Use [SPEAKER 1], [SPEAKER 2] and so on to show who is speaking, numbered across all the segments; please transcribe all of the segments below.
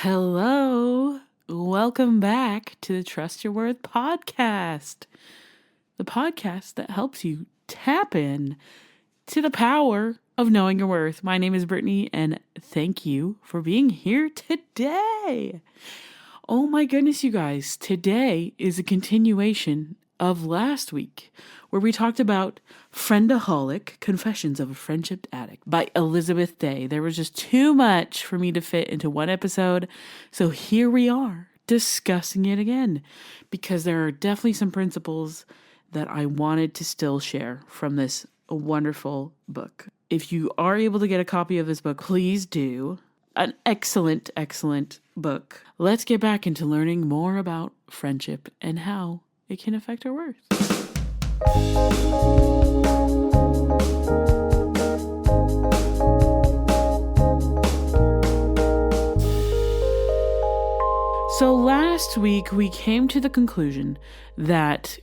[SPEAKER 1] Hello. Welcome back to the Trust Your Worth podcast. The podcast that helps you tap in to the power of knowing your worth. My name is Brittany, and thank you for being here today. Oh my goodness, you guys. Today is a continuation of last week, where we talked about Friendaholic, Confessions of a Friendship Addict by Elizabeth Day. There was just too much for me to fit into one episode, so here we are discussing it again, because there are definitely some principles that I wanted to still share from this wonderful book. If you are able to get a copy of this book, please do. An excellent, excellent book. Let's get back into learning more about friendship and how it can affect our worth. So last week we came to the conclusion that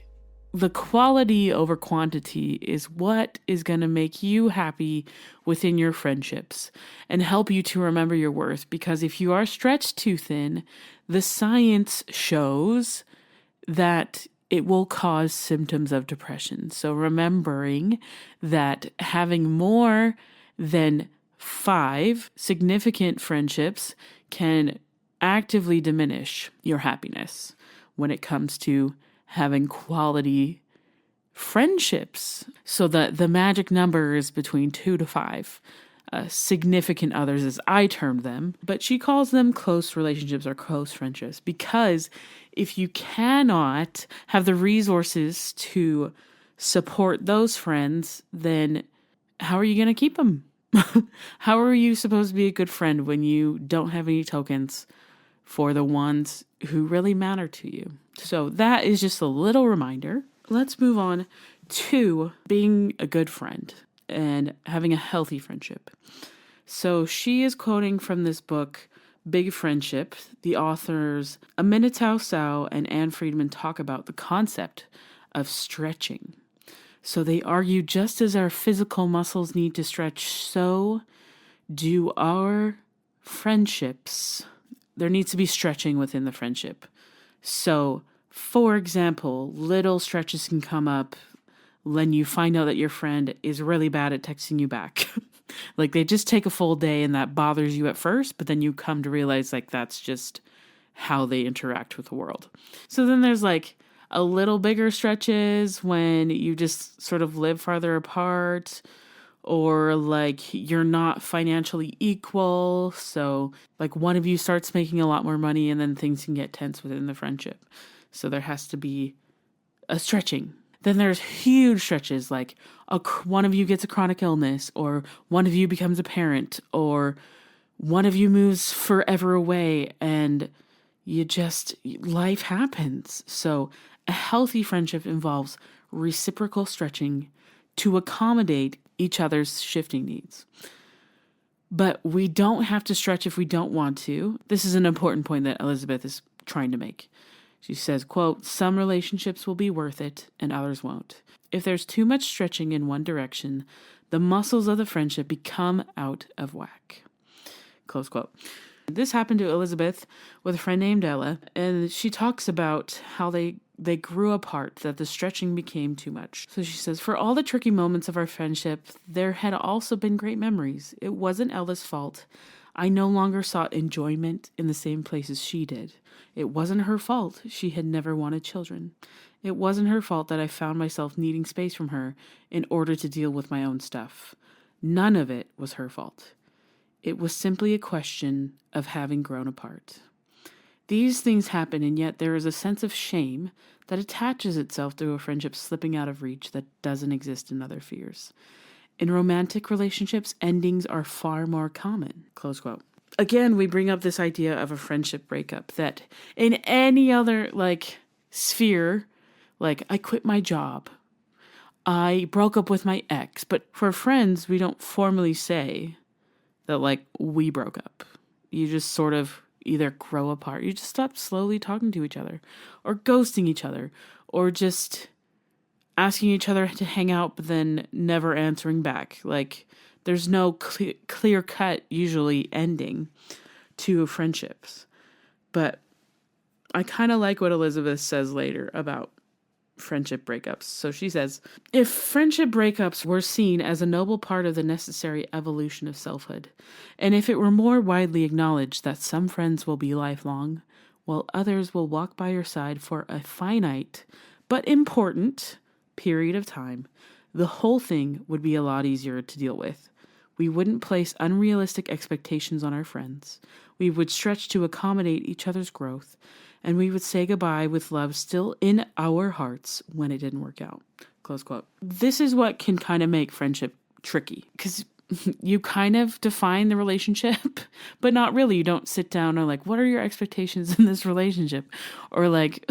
[SPEAKER 1] the quality over quantity is what is going to make you happy within your friendships and help you to remember your worth. Because if you are stretched too thin, the science shows that it will cause symptoms of depression. So remembering that having more than 5 significant friendships can actively diminish your happiness when it comes to having quality friendships. So the magic number is between 2 to 5. Significant others, as I termed them, but she calls them close relationships or close friendships, because if you cannot have the resources to support those friends, then how are you going to keep them? How are you supposed to be a good friend when you don't have any tokens for the ones who really matter to you? So that is just a little reminder. Let's move on to being a good friend and having a healthy friendship. So she is quoting from this book, Big Friendship. The authors Aminatau Sao and Anne Friedman talk about the concept of stretching. So they argue, just as our physical muscles need to stretch, so do our friendships. There needs to be stretching within the friendship. So, for example, little stretches can come up when you find out that your friend is really bad at texting you back. Like, they just take a full day and that bothers you at first, but then you come to realize, like, that's just how they interact with the world. So then there's, like, a little bigger stretches when you just sort of live farther apart, or, like, you're not financially equal. So, like, one of you starts making a lot more money and then things can get tense within the friendship. So there has to be a stretching. Then there's huge stretches, like one of you gets a chronic illness, or one of you becomes a parent, or one of you moves forever away, and life happens. So a healthy friendship involves reciprocal stretching to accommodate each other's shifting needs. But we don't have to stretch if we don't want to. This is an important point that Elizabeth is trying to make. She says, quote, "Some relationships will be worth it and others won't. If there's too much stretching in one direction, the muscles of the friendship become out of whack." Close quote. This happened to Elizabeth with a friend named Ella, and she talks about how they grew apart, that the stretching became too much. So she says, "For all the tricky moments of our friendship, there had also been great memories. It wasn't Ella's fault. I no longer sought enjoyment in the same places she did. It wasn't her fault she had never wanted children. It wasn't her fault that I found myself needing space from her in order to deal with my own stuff. None of it was her fault. It was simply a question of having grown apart. These things happen, and yet there is a sense of shame that attaches itself to a friendship slipping out of reach that doesn't exist in other spheres. In romantic relationships, endings are far more common." Close quote. Again, we bring up this idea of a friendship breakup that in any other, like, sphere, like, I quit my job, I broke up with my ex. But for friends, we don't formally say that, like, we broke up. You just sort of either grow apart. You just stop slowly talking to each other, or ghosting each other, or just asking each other to hang out but then never answering back. Like, there's no clear cut usually ending to friendships. But I kind of like what Elizabeth says later about friendship breakups. So she says, if friendship breakups were seen as a noble part of the necessary evolution of selfhood, and if it were more widely acknowledged that some friends will be lifelong, while others will walk by your side for a finite but important period of time, the whole thing would be a lot easier to deal with. We wouldn't place unrealistic expectations on our friends. We would stretch to accommodate each other's growth, and we would say goodbye with love still in our hearts when it didn't work out. Close quote. This is what can kind of make friendship tricky, because you kind of define the relationship, but not really. You don't sit down and like, what are your expectations in this relationship? Or like,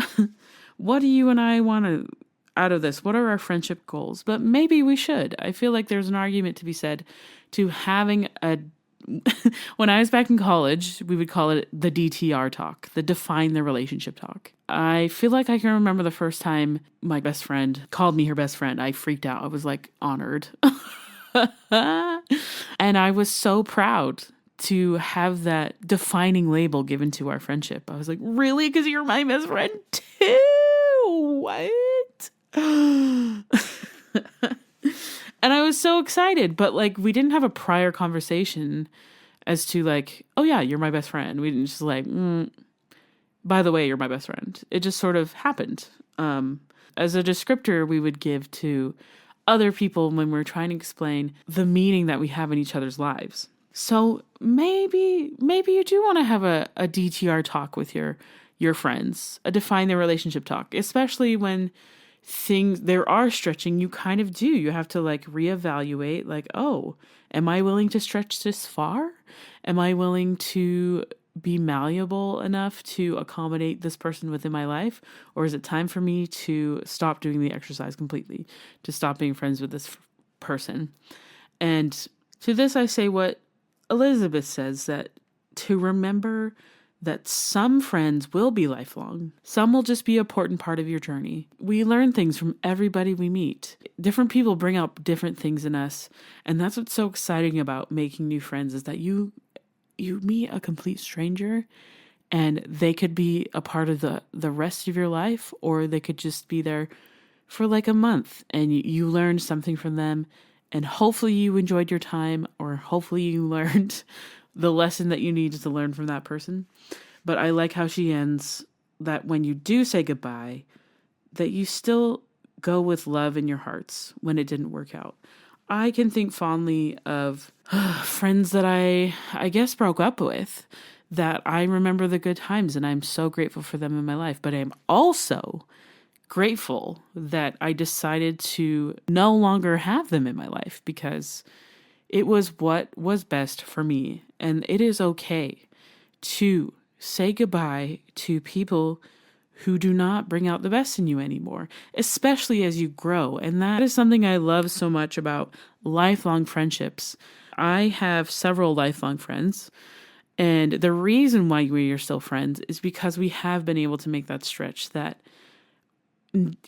[SPEAKER 1] what do you and I want to out of this? What are our friendship goals? But maybe we should. I feel like there's an argument to be said to having a when I was back in college, we would call it the DTR talk, the define the relationship talk. I feel like I can remember the first time my best friend called me her best friend. I freaked out. I was like honored. And I was so proud to have that defining label given to our friendship. I was like, really? Because you're my best friend too? What? And I was so excited, but like we didn't have a prior conversation as to like, oh yeah, you're my best friend. We didn't just like, by the way, you're my best friend. It just sort of happened. As a descriptor we would give to other people when we're trying to explain the meaning that we have in each other's lives. So maybe you do want to have a DTR talk with your friends, a define the relationship talk, especially when things there are stretching. You kind of do. You have to like reevaluate, like, oh, am I willing to stretch this far? Am I willing to be malleable enough to accommodate this person within my life? Or is it time for me to stop doing the exercise completely, to stop being friends with this person? And to this, I say what Elizabeth says, that to remember that some friends will be lifelong. Some will just be an important part of your journey. We learn things from everybody we meet. Different people bring out different things in us. And that's what's so exciting about making new friends, is that you meet a complete stranger and they could be a part of the rest of your life, or they could just be there for like a month and you learned something from them, and hopefully you enjoyed your time, or hopefully you learned the lesson that you needed to learn from that person. But I like how she ends, that when you do say goodbye, that you still go with love in your hearts when it didn't work out. I can think fondly of friends that I guess broke up with, that I remember the good times and I'm so grateful for them in my life. But I'm also grateful that I decided to no longer have them in my life, because it was what was best for me. And it is okay to say goodbye to people who do not bring out the best in you anymore, especially as you grow. And that is something I love so much about lifelong friendships. I have several lifelong friends, and the reason why we are still friends is because we have been able to make that stretch, that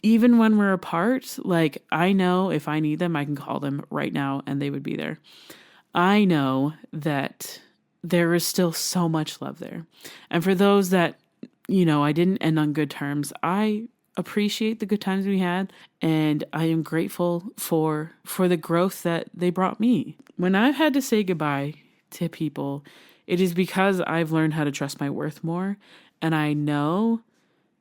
[SPEAKER 1] even when we're apart, like, I know if I need them, I can call them right now and they would be there. I know that there is still so much love there. And for those that, I didn't end on good terms, I appreciate the good times we had, and I am grateful for the growth that they brought me. When I've had to say goodbye to people, it is because I've learned how to trust my worth more, and I know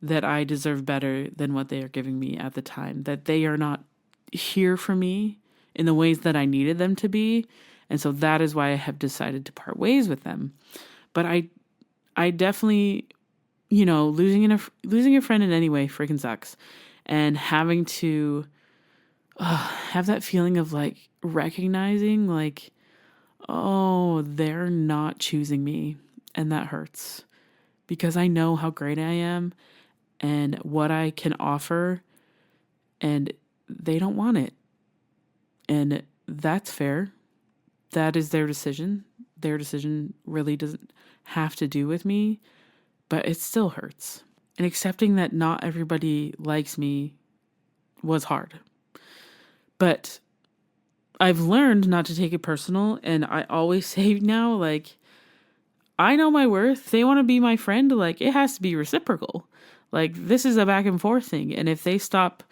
[SPEAKER 1] that I deserve better than what they are giving me at the time, that they are not here for me in the ways that I needed them to be. And so that is why I have decided to part ways with them. But I definitely, losing a friend in any way freaking sucks. And having to have that feeling of like recognizing like, oh, they're not choosing me. And that hurts, because I know how great I am and what I can offer, and they don't want it. And that's fair. That is their decision. Their decision really doesn't have to do with me, but it still hurts. And accepting that not everybody likes me was hard. But I've learned not to take it personal, and I always say now, like, I know my worth. If they want to be my friend, like, it has to be reciprocal. Like, this is a back and forth thing. And if they stop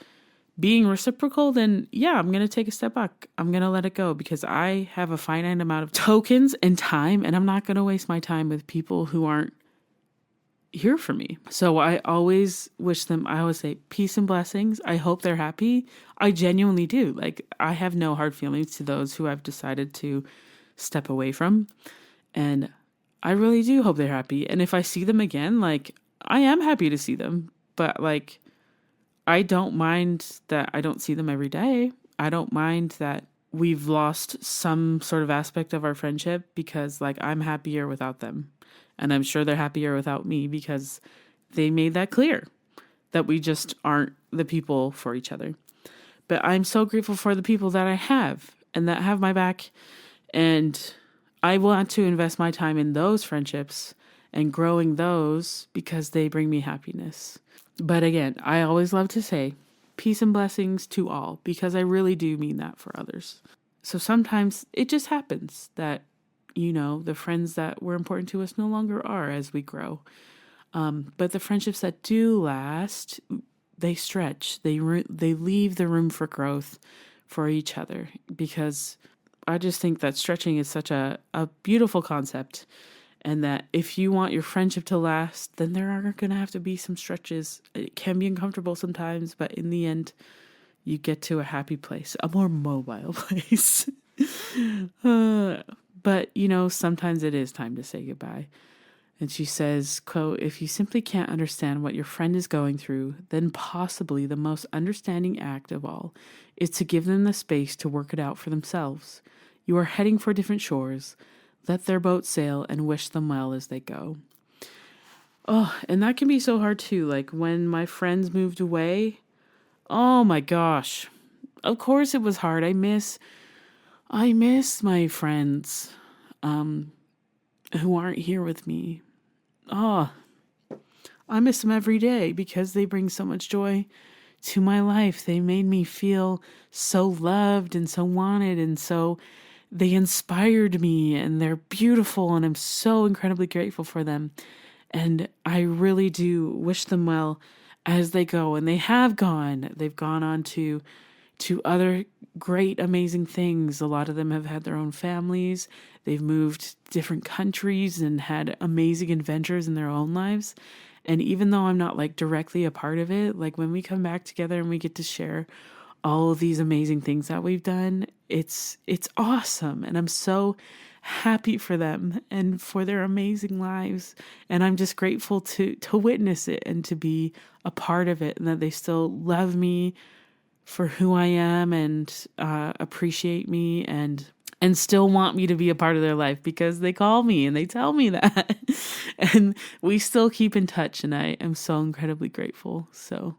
[SPEAKER 1] being reciprocal, then yeah, I'm going to take a step back. I'm going to let it go because I have a finite amount of tokens and time, and I'm not going to waste my time with people who aren't here for me. So I always wish them, I always say peace and blessings. I hope they're happy. I genuinely do. Like, I have no hard feelings to those who I've decided to step away from. And I really do hope they're happy. And if I see them again, like, I am happy to see them. But like, I don't mind that I don't see them every day. I don't mind that we've lost some sort of aspect of our friendship because, like, I'm happier without them. And I'm sure they're happier without me because they made that clear that we just aren't the people for each other. But I'm so grateful for the people that I have and that have my back. And I want to invest my time in those friendships and growing those because they bring me happiness. But again, I always love to say peace and blessings to all because I really do mean that for others. So sometimes it just happens that, you know, the friends that were important to us no longer are as we grow. But the friendships that do last, they stretch. They leave the room for growth for each other because I just think that stretching is such a beautiful concept. And that if you want your friendship to last, then there are going to have to be some stretches. It can be uncomfortable sometimes, but in the end, you get to a happy place, a more mobile place. But, you know, sometimes it is time to say goodbye. And she says, quote, if you simply can't understand what your friend is going through, then possibly the most understanding act of all is to give them the space to work it out for themselves. You are heading for different shores. Let their boat sail and wish them well as they go. Oh, and that can be so hard too. Like when my friends moved away, oh my gosh. Of course it was hard. I miss my friends who aren't here with me. Oh, I miss them every day because they bring so much joy to my life. They made me feel so loved and so wanted, and so they inspired me, and they're beautiful, and I'm so incredibly grateful for them. And I really do wish them well as they go, and they have gone. They've gone on to other great, amazing things. A lot of them have had their own families. They've moved to different countries and had amazing adventures in their own lives. And even though I'm not like directly a part of it, like when we come back together and we get to share all of these amazing things that we've done, it's awesome. And I'm so happy for them and for their amazing lives. And I'm just grateful to witness it and to be a part of it, and that they still love me for who I am and appreciate me and still want me to be a part of their life because they call me and they tell me that. And we still keep in touch, and I am so incredibly grateful. So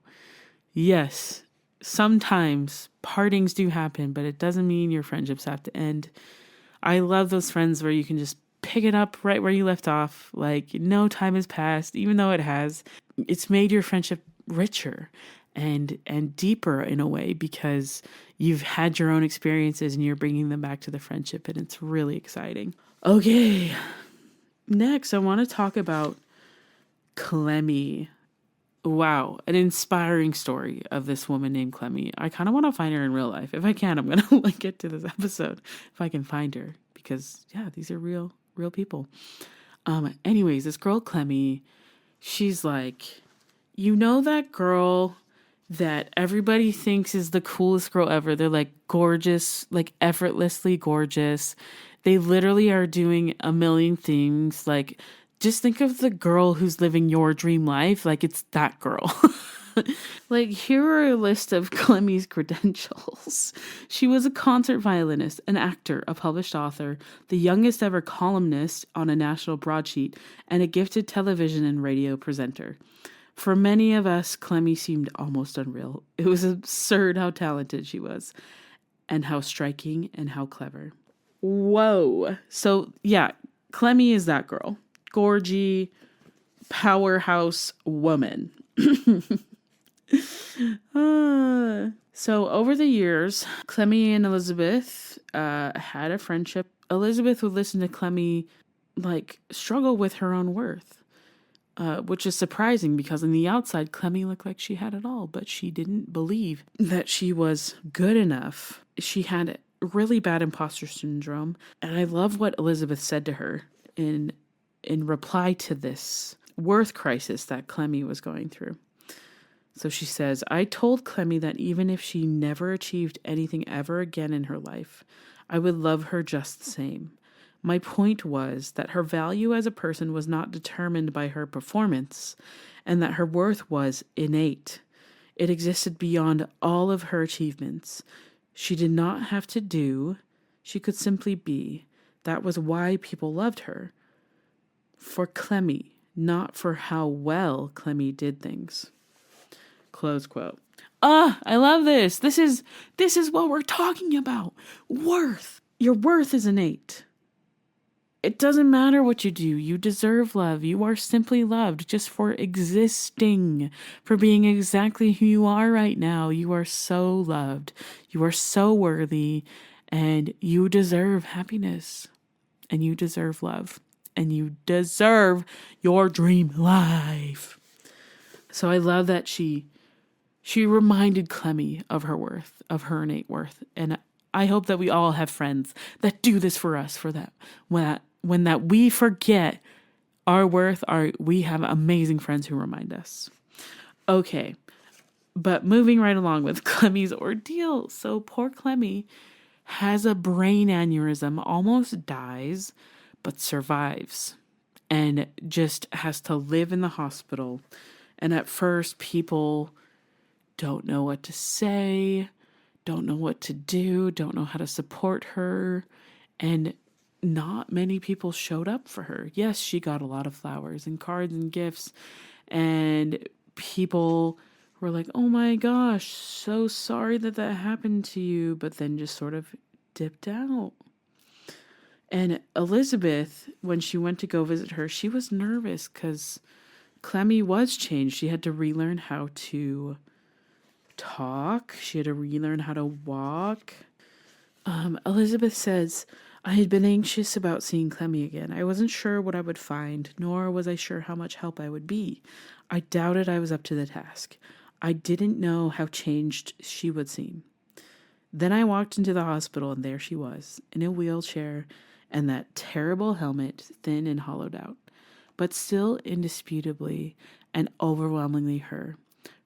[SPEAKER 1] yes, sometimes partings do happen, but it doesn't mean your friendships have to end. I love those friends where you can just pick it up right where you left off. Like no time has passed, even though it has. It's made your friendship richer and deeper in a way because you've had your own experiences and you're bringing them back to the friendship, and it's really exciting. Okay, next I want to talk about Clemmie. Wow, an inspiring story of this woman named Clemmie. I kind of want to find her in real life. If I can, I'm going to link it to this episode if I can find her because, yeah, these are real people. Anyways, this girl Clemmie, she's like, you know that girl that everybody thinks is the coolest girl ever. They're like gorgeous, like effortlessly gorgeous. They literally are doing a million things. Like, just think of the girl who's living your dream life. Like, it's that girl. Like, here are a list of Clemmie's credentials. She was a concert violinist, an actor, a published author, the youngest ever columnist on a national broadsheet, and a gifted television and radio presenter. For many of us, Clemmie seemed almost unreal. It was absurd how talented she was, and how striking and how clever. Whoa. So, yeah, Clemmie is that girl. Gorgy, powerhouse woman. So over the years, Clemmie and Elizabeth had a friendship. Elizabeth would listen to Clemmie struggle with her own worth. Which is surprising because on the outside, Clemmie looked like she had it all, but she didn't believe that she was good enough. She had really bad imposter syndrome. And I love what Elizabeth said to her in reply to this worth crisis that Clemmie was going through. So she says, I told Clemmie that even if she never achieved anything ever again in her life, I would love her just the same. My point was that her value as a person was not determined by her performance, and that her worth was innate. It existed beyond all of her achievements. She did not have to do, she could simply be. That was why people loved her. For Clemmie, not for how well Clemmie did things. Close quote. I love this. This is what we're talking about. Worth. Your worth is innate. It doesn't matter what you do. You deserve love. You are simply loved just for existing, for being exactly who you are right now. You are so loved. You are so worthy, and you deserve happiness, and you deserve love, and you deserve your dream life. So I love that she reminded Clemmie of her worth, of her innate worth. And I hope that we all have friends that do this for us, for that when that we forget our worth, we have amazing friends who remind us. Okay, but moving right along with Clemmie's ordeal. So poor Clemmie has a brain aneurysm, almost dies, but survives, and just has to live in the hospital. And at first, people don't know what to say, don't know what to do, don't know how to support her, and not many people showed up for her. Yes, she got a lot of flowers and cards and gifts, and people were like, oh my gosh, so sorry that happened to you, but then just sort of dipped out. And Elizabeth, when she went to go visit her, she was nervous because Clemmie was changed. She had to relearn how to talk. She had to relearn how to walk. Elizabeth says, I had been anxious about seeing Clemmie again. I wasn't sure what I would find, nor was I sure how much help I would be. I doubted I was up to the task. I didn't know how changed she would seem. Then I walked into the hospital, and there she was, in a wheelchair, and that terrible helmet, thin and hollowed out, but still indisputably and overwhelmingly her.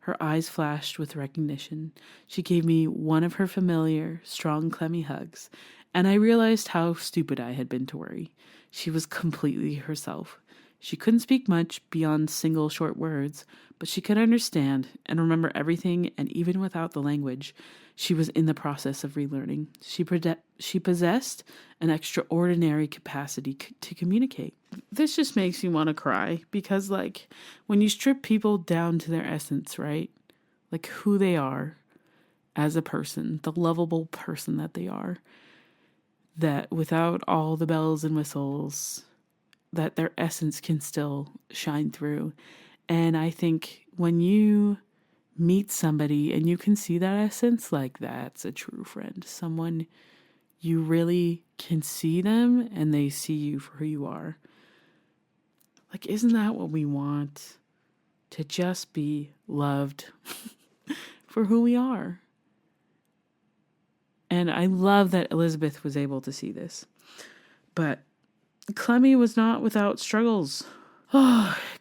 [SPEAKER 1] Her eyes flashed with recognition. She gave me one of her familiar, strong Clemmie hugs, and I realized how stupid I had been to worry. She was completely herself. She couldn't speak much beyond single short words, but she could understand and remember everything, and even without the language, she was in the process of relearning. She possessed an extraordinary capacity to communicate. This just makes me want to cry because, when you strip people down to their essence, right? Like who they are as a person, the lovable person that they are, that without all the bells and whistles, that their essence can still shine through. And I think when you meet somebody and you can see that essence, that's a true friend. Someone you really can see them and they see you for who you are. Isn't that what we want? To just be loved for who we are. And I love that Elizabeth was able to see this. But Clemmie was not without struggles.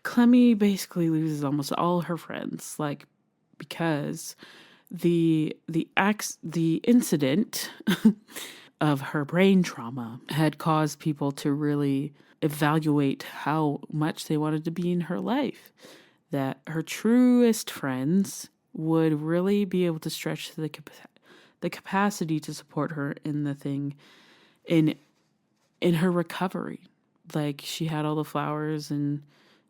[SPEAKER 1] Clemmie basically loses almost all her friends, because the incident of her brain trauma had caused people to really evaluate how much they wanted to be in her life. That her truest friends would really be able to stretch the capacity to support her in the thing, in her recovery. She had all the flowers and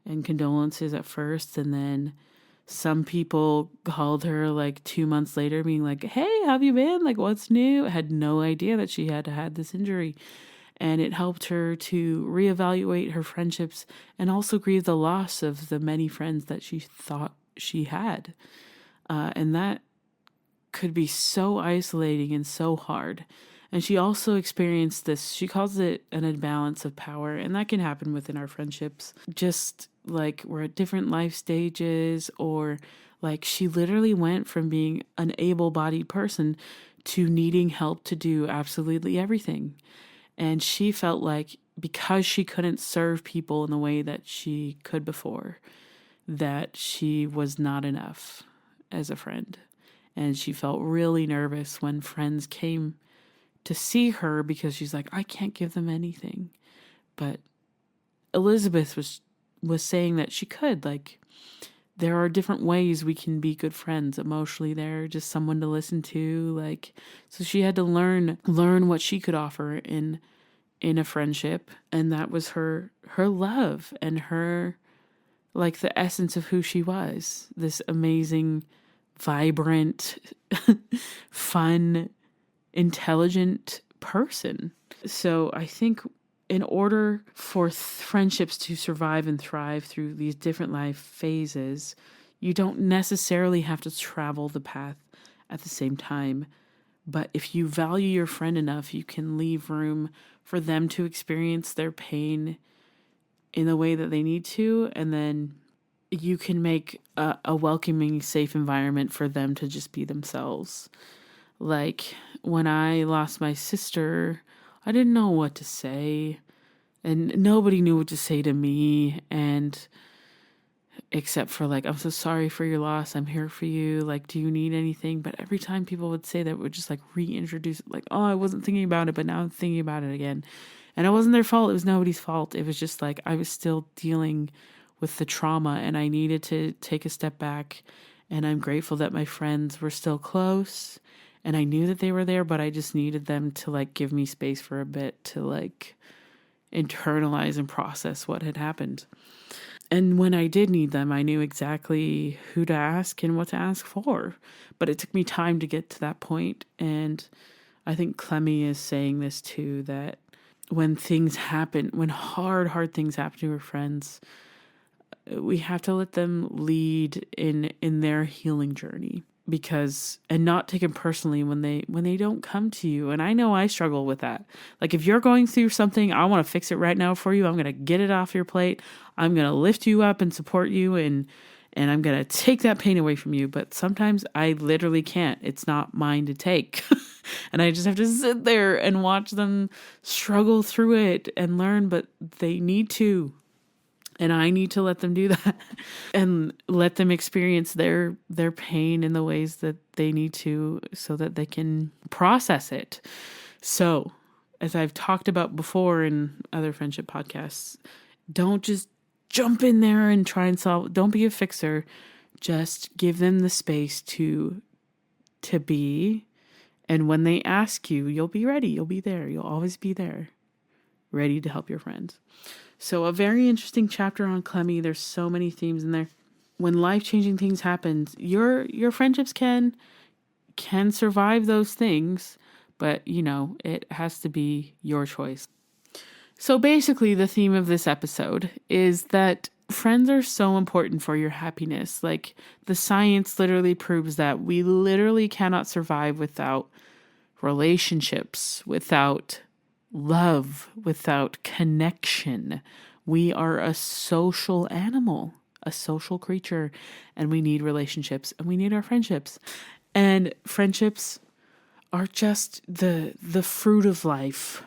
[SPEAKER 1] condolences at first, and then some people called her 2 months later being like, hey, how have you been? What's new? I had no idea that she had had this injury. And it helped her to reevaluate her friendships and also grieve the loss of the many friends that she thought she had. And that could be so isolating and so hard. And she also experienced this, she calls it an imbalance of power. And that can happen within our friendships. Just like we're at different life stages, or like she literally went from being an able-bodied person to needing help to do absolutely everything. And she felt like because she couldn't serve people in the way that she could before, that she was not enough as a friend. And she felt really nervous when friends came to see her because she's like, I can't give them anything. But Elizabeth was saying that she could. Like, there are different ways we can be good friends. Emotionally, there, just someone to listen to. Like, so she had to learn what she could offer in a friendship, and that was her love and her, like, the essence of who she was. This amazing, vibrant, fun, intelligent person. So I think in order for friendships to survive and thrive through these different life phases, you don't necessarily have to travel the path at the same time. But if you value your friend enough, you can leave room for them to experience their pain in the way that they need to. And then you can make a welcoming, safe environment for them to just be themselves. Like, when I lost my sister, I didn't know what to say, and nobody knew what to say to me, and except for like, I'm so sorry for your loss, I'm here for you, like, do you need anything? But every time people would say that, it would just like reintroduce it, like, oh, I wasn't thinking about it, but now I'm thinking about it again. And it wasn't their fault, it was nobody's fault. It was just like I was still dealing with the trauma, and I needed to take a step back. And I'm grateful that my friends were still close, and I knew that they were there, but I just needed them to like give me space for a bit to like internalize and process what had happened. And when I did need them, I knew exactly who to ask and what to ask for. But it took me time to get to that point. And I think Clemmie is saying this too, that when things happen, when hard things happen to her friends, we have to let them lead in their healing journey. And not take it personally when they don't come to you. And I know I struggle with that. Like, if you're going through something, I want to fix it right now for you. I'm going to get it off your plate. I'm going to lift you up and support you, and I'm going to take that pain away from you. But sometimes I literally can't. It's not mine to take. And I just have to sit there and watch them struggle through it and learn, but they need to. And I need to let them do that and let them experience their pain in the ways that they need to, so that they can process it. So, as I've talked about before in other friendship podcasts, don't just jump in there and try and solve. Don't be a fixer. Just give them the space to be. And when they ask you, you'll be ready. You'll be there. You'll always be there, ready to help your friends. So a very interesting chapter on Clemmie. There's so many themes in there. When life-changing things happen, your friendships can survive those things, but it has to be your choice. So basically, the theme of this episode is that friends are so important for your happiness. Like, the science literally proves that we literally cannot survive without relationships, without love, without connection. We are a social animal, a social creature, and we need relationships, and we need our friendships. And friendships are just the fruit of life,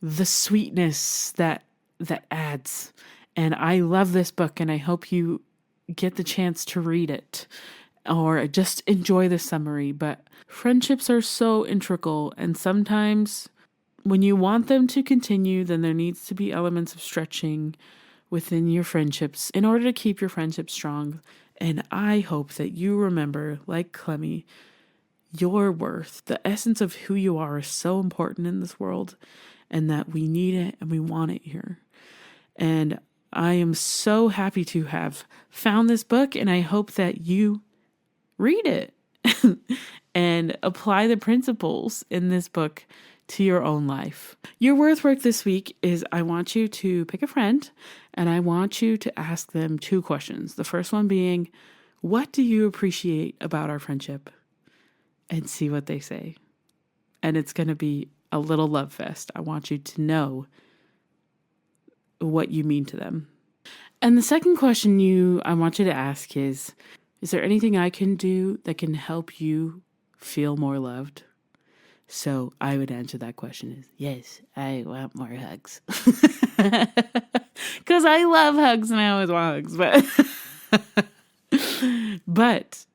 [SPEAKER 1] the sweetness that adds. And I love this book, and I hope you get the chance to read it or just enjoy the summary. But friendships are so integral, and sometimes when you want them to continue, then there needs to be elements of stretching within your friendships in order to keep your friendship strong. And I hope that you remember, like Clemmie, your worth, the essence of who you are is so important in this world, and that we need it and we want it here. And I am so happy to have found this book, and I hope that you read it and apply the principles in this book to your own life. Your worth work this week is, I want you to pick a friend, and I want you to ask them 2 questions. The first one being, what do you appreciate about our friendship? And see what they say. and it's going to be a little love fest. I want you to know what you mean to them. And the second question I want you to ask is there anything I can do that can help you feel more loved? So I would answer that question is, yes, I want more hugs. Because I love hugs and I always want hugs. But,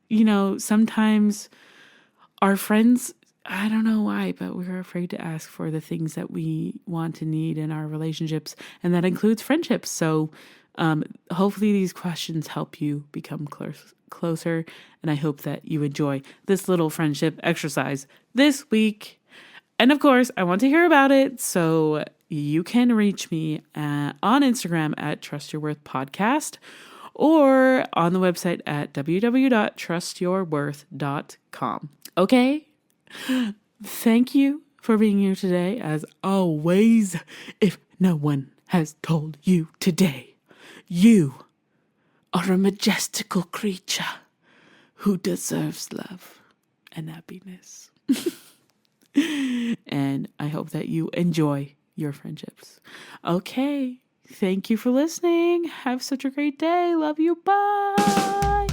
[SPEAKER 1] sometimes our friends, I don't know why, but we're afraid to ask for the things that we want and need in our relationships. And that includes friendships. So hopefully these questions help you become closer. And I hope that you enjoy this little friendship exercise this week. And of course, I want to hear about it. So you can reach me on Instagram at Trust Your Worth Podcast or on the website at www.trustyourworth.com. Okay? Thank you for being here today. As always, if no one has told you today, you are a majestical creature who deserves love and happiness. And I hope that you enjoy your friendships. Okay. Thank you for listening. Have such a great day. Love you. Bye.